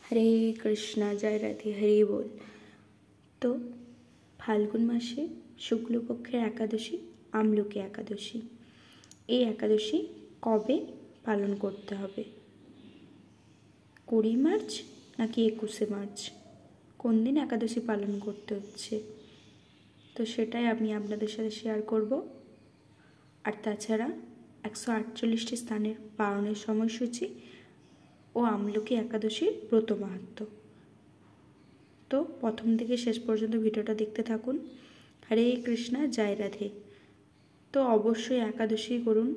হরে কৃষ্ণ, জয় রাধে, হরি বল। তো ফাল্গুন মাসে শুক্লপক্ষের একাদশী আমলকি একাদশী। এই একাদশী কবে পালন করতে হবে? 20 মার্চ নাকি 21 মার্চ? কোন দিন একাদশী পালন করতে হচ্ছে? তো সেটাই আমি আপনাদের সাথে শেয়ার করব। আর তাছাড়া 148টি স্থানের পালনের সময়সূচি ও আমলকি একাদশীর ব্রত মাহাত্ম্য। তো প্রথম থেকে শেষ পর্যন্ত ভিডিওটা দেখতে থাকুন। হরে কৃষ্ণ, জয় রাধে। তো অবশ্যই একাদশী করুন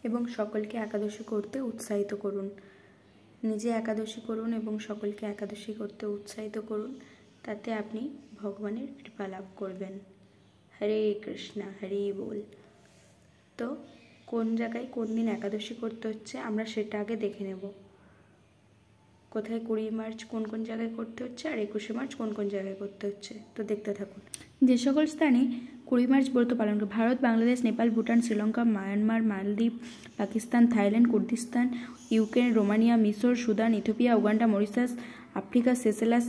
এবং সকলকে একাদশী করতে উৎসাহিত করুন। নিজে একাদশী করুন এবং সকলকে একাদশী করতে উৎসাহিত করুন, তাতে আপনি ভগবানের কৃপা লাভ করবেন। হরে কৃষ্ণ, হরি বল। তো কোন জায়গায় কোন দিন একাদশী করতে হচ্ছে আমরা সেটা আগে দেখে নেব। কোথায় 20 মার্চ কোন কোন জায়গায় করতে হচ্ছে আর 21 মার্চ কোন কোন জায়গায় করতে হচ্ছে, তো দেখতে থাকুন। যে সকল স্থানে 20 মার্চ ব্রত পালন করে ভারত, বাংলাদেশ, নেপাল, ভুটান, শ্রীলঙ্কা, মায়ানমার, মালদ্বীপ, Pakistan, Thailand, Kurdistan, Ukraine, Romania, মিশর, Sudan, Ethiopia, Uganda, Mauritius, Africa, Seychelles,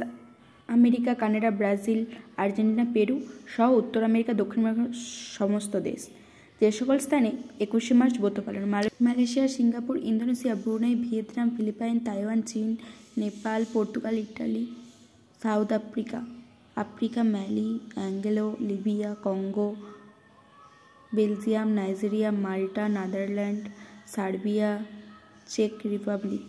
America, Canada, Brazil, Argentina, Peru সহ উত্তর আমেরিকা, দক্ষিণ আমেরিকা সমস্ত দেশ। যে সকল স্থানে 21 মার্চ ব্রত পালন Malaysia, Singapore, Indonesia, Brunei, Vietnam, Philippines, Taiwan, চীন, Nepal, Portugal, Italy, South Africa, Mali, Angola, Libya, Congo, Belgium, Nigeria, Malta, Netherland, Serbia, চেক রিপাবলিক।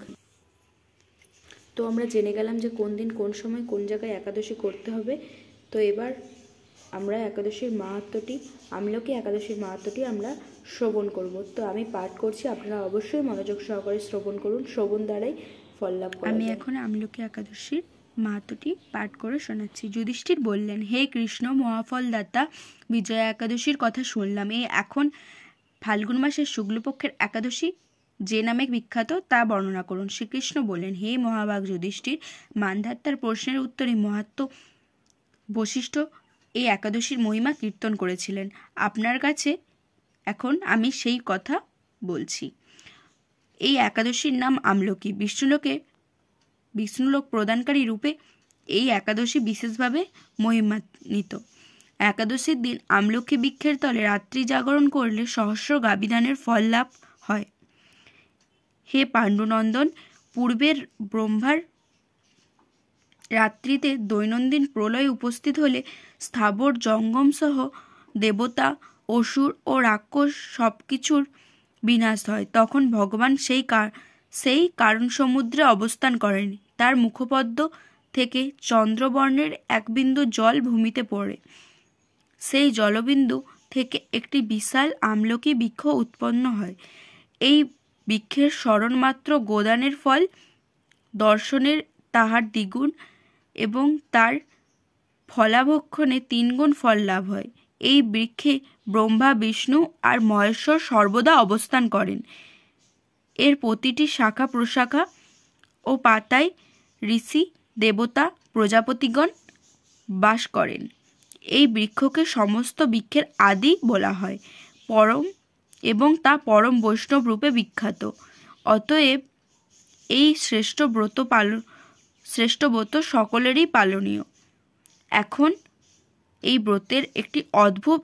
তো আমরা জেনে গেলাম যে কোন দিন কোন সময় কোন জায়গায় একাদশী করতে হবে। তো এবার আমরা একাদশীর মাহাত্ম্যটি, আমলকি একাদশীর মাহাত্ম্যটি আমরা শ্রবণ করব। তো আমি পাঠ করছি, আপনারা অবশ্যই মনোযোগ সহকারে শ্রবণ করুন, শ্রবণ দ্বারাই ফল লাভ করা যায়। আমি এখন আমলকি একাদশীর মাহাত্ম্যটি পাঠ করে শোনাচ্ছি। যুধিষ্ঠির বললেন, হে কৃষ্ণ মহাফলদাতা, বিজয়া একাদশীর কথা শুনলাম। এখন ফাল্গুন মাসের শুক্লপক্ষের একাদশী যে নামে বিখ্যাত তা বর্ণনা করুন। শ্রীকৃষ্ণ বললেন, হে মহাভাগ যুধিষ্ঠির, মান্ধাত্তার প্রশ্নের উত্তরে মহাত্ম বশিষ্ঠ এই একাদশীর মহিমা কীর্তন করেছিলেন। আপনার কাছে এখন আমি সেই কথা বলছি। এই একাদশীর নাম আমলকি। বিষ্ণুলোক প্রদানকারী রূপে এই একাদশী বিশেষভাবে মহিমান্বিত। একাদশীর দিন আমলকি বৃক্ষের তলে রাত্রি জাগরণ করলে সহস্র গাবিদানের ফল লাভ হয়। হে পাণ্ডুনন্দন, পূর্বের ব্রহ্মার রাত্রিতে দৈনন্দিন প্রলয় উপস্থিত হলে স্থাবর জঙ্গম সহ দেবতা, অসুর ও রাক্ষস সবকিছুর বিনাশ হয়। তখন ভগবান সেই কারণ সমুদ্রে অবস্থান করেন। তার মুখপদ্ম থেকে চন্দ্রবর্ণের এক বিন্দু জল ভূমিতে পড়ে। সেই জলবিন্দু থেকে একটি বিশাল আমলকি বৃক্ষ উৎপন্ন হয়। এই বৃক্ষের স্মরণমাত্র গোদানের ফল, দর্শনের তাহার দ্বিগুণ এবং তার ফলাভক্ষণে 3 গুণ ফল লাভ হয়। এই বৃক্ষে ব্রহ্মা, বিষ্ণু আর মহেশ্বর সর্বদা অবস্থান করেন। এর প্রতিটি শাখা প্রশাখা ও পাতায় ঋষি, দেবতা, প্রজাপতিগণ বাস করেন। এই বৃক্ষকে সমস্ত বৃক্ষের আদি বলা হয় এবং তা পরম বৈষ্ণব রূপে বিখ্যাত। অতএব এই শ্রেষ্ঠ ব্রত সকলেরই পালনীয়। এখন এই ব্রতের একটি অদ্ভুত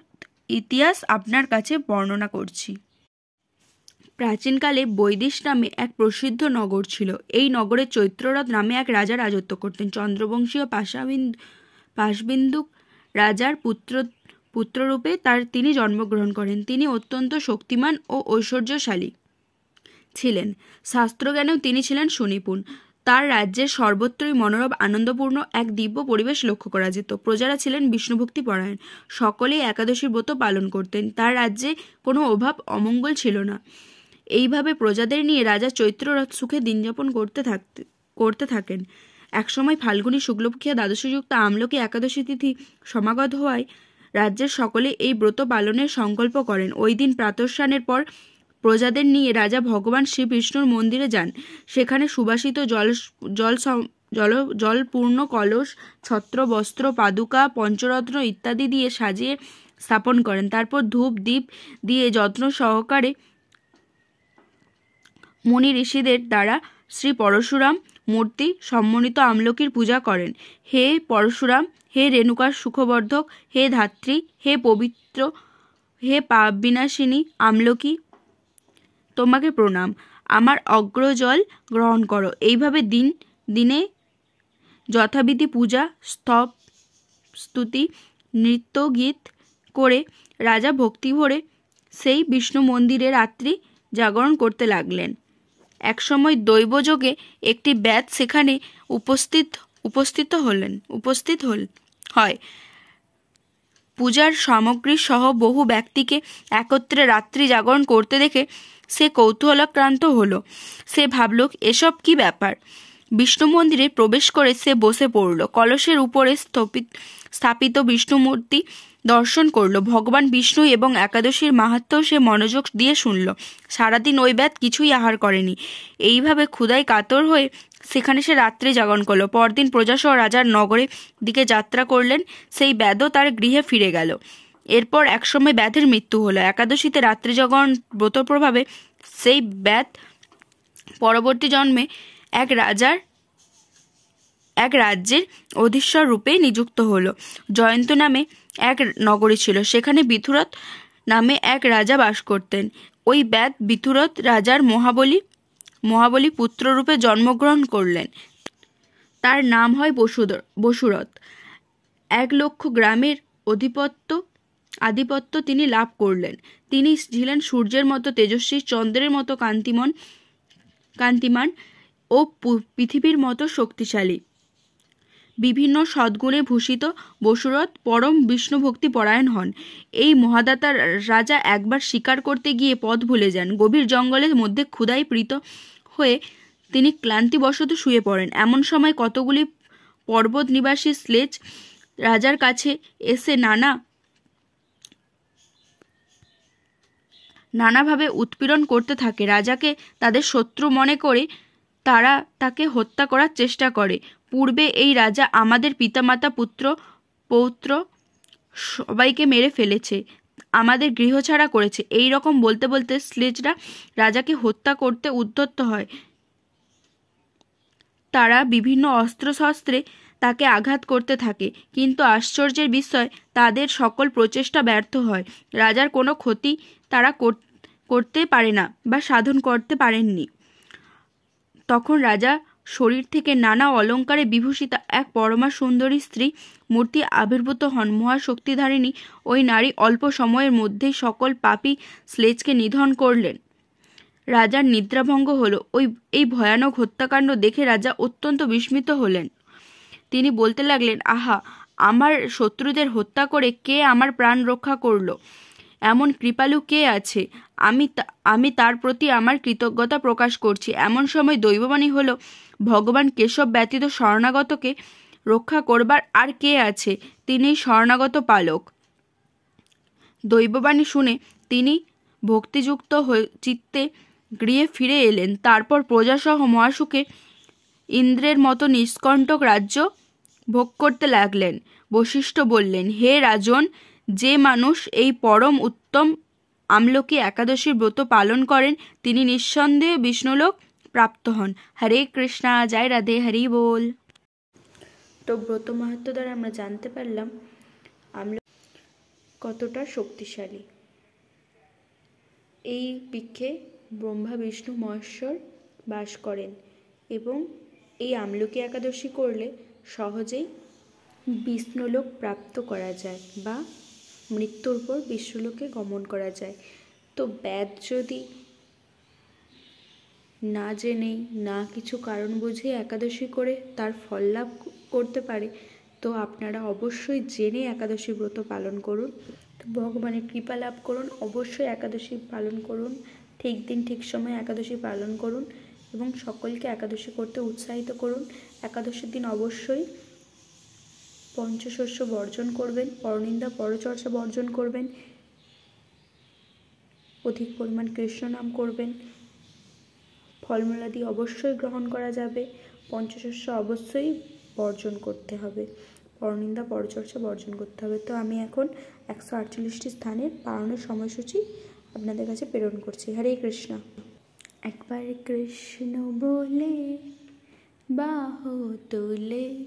ইতিহাস আপনার কাছে বর্ণনা করছি। প্রাচীনকালে বৈদিশ নামে এক প্রসিদ্ধ নগর ছিল। এই নগরে চৈত্ররথ নামে এক রাজা রাজত্ব করতেন। চন্দ্রবংশীয় পাশবিন্দু রাজার পুত্ররূপে তিনি জন্মগ্রহণ করেন। তিনি অত্যন্ত শক্তিমান ও ঐশ্বর্যশালী ছিলেন। শাস্ত্রজ্ঞানেও তিনি ছিলেন সুনিপুণ। তার রাজ্যের সর্বত্রই মনোরম আনন্দপূর্ণ এক দিব্য পরিবেশ লক্ষ্য করা যেত। প্রজারা ছিলেন বিষ্ণুভক্তি পরায়ণ, সকলেই একাদশীর ব্রত পালন করতেন। তার রাজ্যে কোনো অভাব অমঙ্গল ছিল না। এইভাবে প্রজাদের নিয়ে রাজা চৈত্ররথ সুখে দিনযাপন করতে থাকেন। একসময় ফাল্গুনী শুক্লপক্ষিয়া দ্বাদশীযুক্ত আমলকি একাদশী তিথি সমাগত হওয়ায় রাজ্যের সকলে এই ব্রত পালনের সংকল্প করেন। ওই দিন প্রাতঃস্নানের পর প্রজাদের নিয়ে রাজা ভগবান শ্রী বিষ্ণুর মন্দিরে যান। সেখানে সুবাসিত জলপূর্ণ কলস, ছত্র, বস্ত্র, পাদুকা, পঞ্চরত্ন ইত্যাদি দিয়ে সাজিয়ে স্থাপন করেন। তারপর ধূপ দীপ দিয়ে যত্ন সহকারে মুনি ঋষিদের দ্বারা শ্রী পরশুরাম মূর্তি সম্মানিত আমলকির পূজা করেন। হে পরশুরাম, হে রেণুকার সুখবর্ধক, হে ধাত্রী, হে পবিত্র, হে পাপ বিনাশিনী আমলকি, তোমাকে প্রণাম। আমার অগ্রজল গ্রহণ করো। এইভাবে দিনে যথাবিধি পূজা, স্তব, স্তুতি, নৃত্য, গীত করে রাজা ভক্তি ভরে সেই বিষ্ণু মন্দিরে রাত্রি জাগরণ করতে লাগলেন। একসময় দৈবযোগে একটি ব্যাত সেখানে উপস্থিত হয়। পূজার সামগ্রী সহ বহু ব্যক্তিকে একত্রে রাত্রি জাগরণ করতে দেখে সে কৌতূহলাক্রান্ত হলো। সে ভাবল, এসব কি ব্যাপার? বিষ্ণু মন্দিরে প্রবেশ করে সে বসে পড়ল। কলসের উপরে স্থাপিত বিষ্ণু মূর্তি দর্শন করল। ভগবান বিষ্ণু এবং একাদশীর মাহাত্ম্য সে মনোযোগ দিয়ে শুনল। সারাদিন ওই ব্যাত কিছুই আহার করেনি। এইভাবে ক্ষুধায় কাতর হয়ে সেখানে সে রাত্রি জাগরণ করল। পরদিন প্রজাসহ রাজার নগরের দিকে যাত্রা করলেন। সেই ব্যাধও তার গৃহে ফিরে গেল। এরপর একসময় ব্যাধের মৃত্যু হলো। একাদশীতে রাত্রি জাগরণ ব্রত প্রভাবে সেই ব্যাধ পরবর্তী জন্মে এক রাজ্যের অধীশ্বর রূপে নিযুক্ত হলো। জয়ন্ত নামে এক নগরী ছিল। সেখানে বিথুরথ নামে এক রাজা বাস করতেন। ওই ব্যাধ বিথুরথ রাজার মহাবলী পুত্র রূপে জন্মগ্রহণ করলেন। তার নাম হয় বসুরথ। 1,00,000 গ্রামের আধিপত্য তিনি লাভ করলেন। তিনি ছিলেন সূর্যের মতো তেজস্বী, চন্দ্রের মতো কান্তিমান ও পৃথিবীর মতো শক্তিশালী। বিভিন্ন সদ্গুণে ভূষিত বসুরথ পরম বিষ্ণুভক্তি পরায়ণ হন। এই মহাদাতার রাজা একবার শিকার করতে গিয়ে পথ ভুলে যান। গভীর জঙ্গলের মধ্যে ক্ষুধায় প্রীত হয়ে তিনি ক্লান্তিবশত শুয়ে পড়েন। এমন সময় কতগুলি পর্বত নিবাসী স্লেজ রাজার কাছে এসে নানাভাবে উৎপীড়ন করতে থাকে। রাজাকে তাদের শত্রু মনে করে তারা তাকে হত্যা করার চেষ্টা করে। পূর্বে এই রাজা আমাদের পিতামাতা, পুত্র পৌত্র সবাইকে মেরে ফেলেছে, আমাদের গৃহছাড়া করেছে। এই রকম বলতে বলতে স্লেজরা রাজাকে হত্যা করতে উদ্যত হয়। তারা বিভিন্ন অস্ত্রশস্ত্রে তাকে আঘাত করতে থাকে, কিন্তু আশ্চর্যের বিষয় তাদের সকল প্রচেষ্টা ব্যর্থ হয়। রাজার কোনো ক্ষতি তারা করতে পারে না বা সাধন করতে পারেননি। তখন রাজা শরীর থেকে নানা অলঙ্কারে বিভূষিতা এক পরমা সুন্দরী স্ত্রী মূর্তি আবির্ভূত হন। মহাশক্তিধারিণী ওই নারী অল্প সময়ের মধ্যেই সকল পাপী স্লেজকে নিধন করলেন। রাজার নিদ্রাভঙ্গ হলো। এই ভয়ানক হত্যাকাণ্ড দেখে রাজা অত্যন্ত বিস্মিত হলেন। তিনি বলতে লাগলেন, আহা, আমার শত্রুদের হত্যা করে কে আমার প্রাণ রক্ষা করলো? এমন কৃপালু কে আছে? আমি তার প্রতি আমার কৃতজ্ঞতা প্রকাশ করছি। এমন সময় দৈববাণী হলো, ভগবান কেশব ব্যতীত শরণাগতকে রক্ষা করবার আর কে আছে? তিনি শরণাগত পালক। দৈববাণী শুনে তিনি ভক্তিযুক্ত চিত্তে গৃহে ফিরে এলেন। তারপর প্রজাসহ মহাসুখে ইন্দ্রের মতো নিষ্কণ্টক রাজ্য ভোগ করতে লাগলেন। বশিষ্ঠ বললেন, হে রাজন, যে মানুষ এই পরম উত্তম আমলকি একাদশীর ব্রত পালন করেন তিনি নিঃসন্দেহে বিষ্ণুলোক প্রাপ্ত হন। হরে কৃষ্ণা, জয় রাধে, হরি বল। তো ব্রত মাহাত্ম্য দ্বারা আমরা জানতে পারলাম আমলকি কতটা শক্তিশালী। এই বৃক্ষে ব্রহ্মা, বিষ্ণু, মহেশ্বর বাস করেন এবং এই আমলকি একাদশী করলে সহজেই বিষ্ণুলোক প্রাপ্ত করা যায় বা মৃত্যুর পর বিষ্ণুলোকে গমন করা যায়। তো ব্যাধ যদি না জেনেই না কিছু কারণ বুঝে একাদশী করে তার ফল লাভ করতে পারে, তো আপনারা অবশ্যই জেনে একাদশী ব্রত পালন করুন। তো ভগবানের কৃপা লাভ করুন। অবশ্যই একাদশী পালন করুন, ঠিক দিন ঠিক সময় একাদশী পালন করুন এবং সকলকে একাদশী করতে উৎসাহিত করুন। একাদশীর দিন অবশ্যই পঞ্চশস্য বর্জন করবেন, পরনিন্দা পরচর্চা বর্জন করবেন, অধিক পরিমাণ কৃষ্ণ নাম করবেন, ফলমূলাদি অবশ্যই গ্রহণ করা যাবে, পঞ্চশস্য অবশ্যই বর্জন করতে হবে, পরনিন্দা পরচর্চা বর্জন করতে হবে। তো আমি এখন 148টি স্থানের পালনের সময়সূচি আপনাদের কাছে প্রেরণ করছি। হরে কৃষ্ণ। একবার কৃষ্ণ বলে বাহু তুলে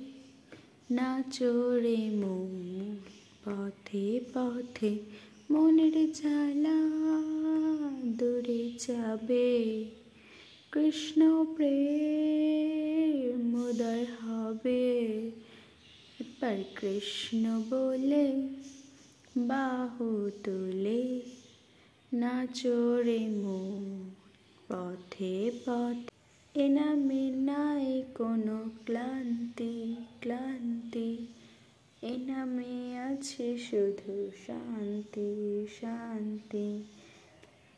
নাচো রে মন পথে পথে, মনের জ্বালা দূরে যাবে, কৃষ্ণ প্রেম উদয় হবে। একবার কৃষ্ণ বলে বাহু তুলে নাচো রে মন পথে পথে, এ নামে নাই কোনো ক্লান্তি ক্লান্তি, এ নামে আছে শুধু শান্তি শান্তি,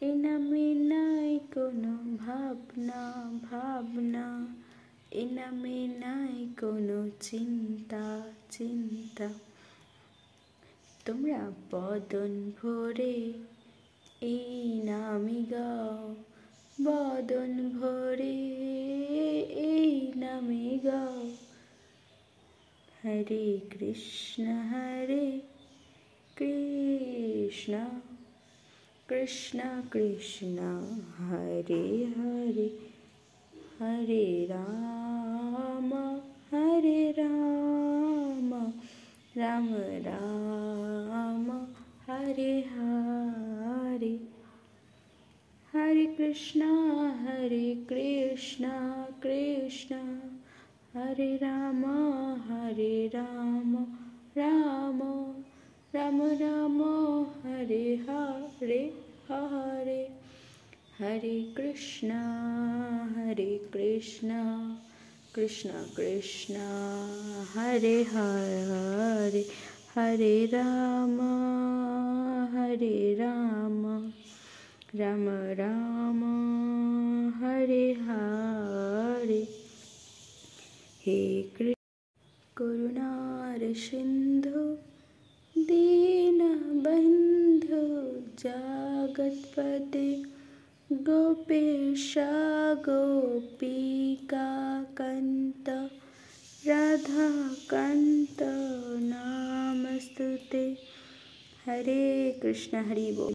এ নামে নাই কোনো ভাবনা ভাবনা, এ নামে নাই কোনো চিন্তা চিন্তা। তোমরা বদন ভরে এই নামই গাও, বদন ভরে এই নামে গাও। হরে কৃষ্ণ কৃষ্ণ কৃষ্ণ কৃষ্ণ হরে হরে, হরে রাম রাম রাম হরে হরে, हरे कृष्णा कृष्णा हरे राम राम राम राम हरे हरे हरे, हरे कृष्णा कृष्णा कृष्णा हरे हरे, हरे राम राम राम हरे हरे। हे कृष्ण करुणार सिंधु दीनबंधु जगत्पते, गोपेश गोपिका कांत राधा कांत नमस्तुते। हरे कृष्ण हरि बोल।